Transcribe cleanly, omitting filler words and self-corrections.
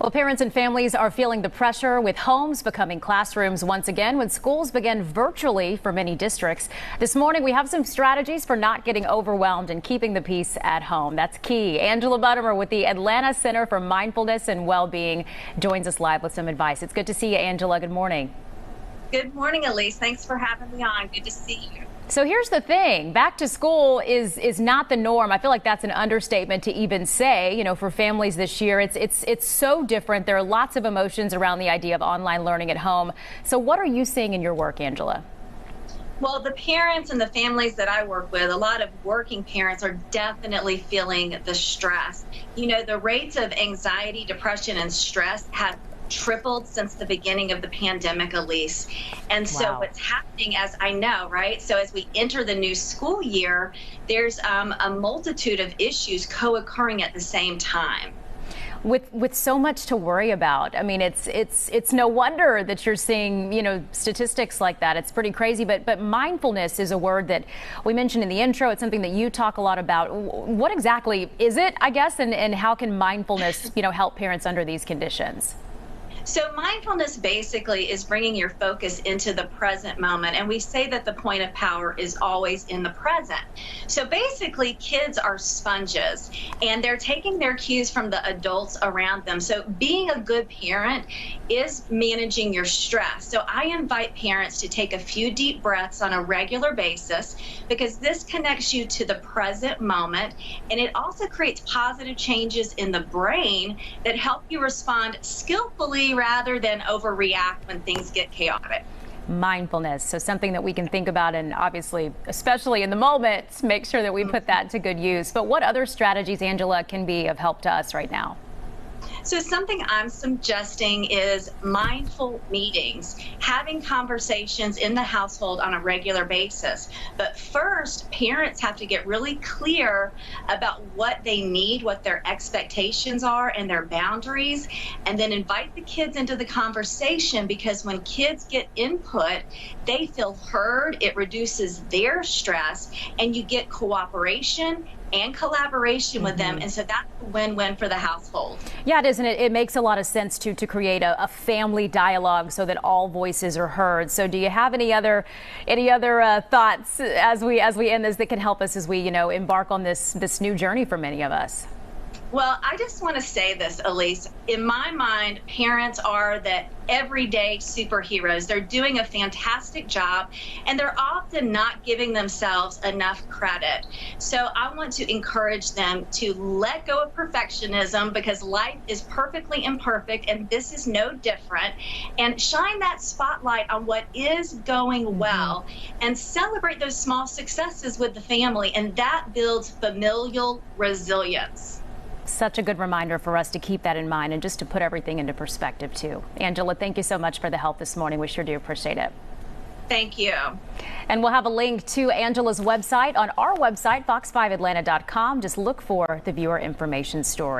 Well, parents and families are feeling the pressure with homes becoming classrooms once again when schools begin virtually for many districts. This morning, we have some strategies for not getting overwhelmed and keeping the peace at home. That's key. Angela Buttimer with the Atlanta Center for Mindfulness and Well-Being joins us live with some advice. It's good to see you, Angela. Good morning. Good morning, Elise. Thanks for having me on. Good to see you. So here's the thing. Back to school is not the norm. I feel like that's an understatement to even say, for families this year. It's so different. There are lots of emotions around the idea of online learning at home. So what are you seeing in your work, Angela? Well, the parents and the families that I work with, a lot of working parents are definitely feeling the stress. The rates of anxiety, depression, and stress have tripled since the beginning of the pandemic, Elise. And so what's happening, as I know, right? So as we enter the new school year, there's a multitude of issues co-occurring at the same time. With so much to worry about. I mean, it's no wonder that you're seeing, statistics like that. It's pretty crazy. But mindfulness is a word that we mentioned in the intro. It's something that you talk a lot about. What exactly is it, I guess, and how can mindfulness, help parents under these conditions? So mindfulness basically is bringing your focus into the present moment. And we say that the point of power is always in the present. So basically, kids are sponges and they're taking their cues from the adults around them. So being a good parent is managing your stress. So I invite parents to take a few deep breaths on a regular basis because this connects you to the present moment. And it also creates positive changes in the brain that help you respond skillfully rather than overreact when things get chaotic. Mindfulness, so something that we can think about and obviously, especially in the moment, make sure that we put that to good use. But what other strategies, Angela, can be of help to us right now? So something I'm suggesting is mindful meetings, having conversations in the household on a regular basis. But first, parents have to get really clear about what they need, what their expectations are, and their boundaries, and then invite the kids into the conversation because when kids get input, they feel heard, it reduces their stress, and you get cooperation and collaboration with them. And so that's a win-win for the household. Yeah, it is. And it makes a lot of sense to create a family dialogue so that all voices are heard. So do you have any other thoughts as we end this that can help us as we, embark on this new journey for many of us? Well, I just want to say this, Elise. In my mind, parents are the everyday superheroes. They're doing a fantastic job, and they're often not giving themselves enough credit. So I want to encourage them to let go of perfectionism because life is perfectly imperfect, and this is no different. And shine that spotlight on what is going well and celebrate those small successes with the family, and that builds familial resilience. Such a good reminder for us to keep that in mind and just to put everything into perspective, too. Angela, thank you so much for the help this morning. We sure do appreciate it. Thank you. And we'll have a link to Angela's website on our website, fox5atlanta.com. Just look for the viewer information story.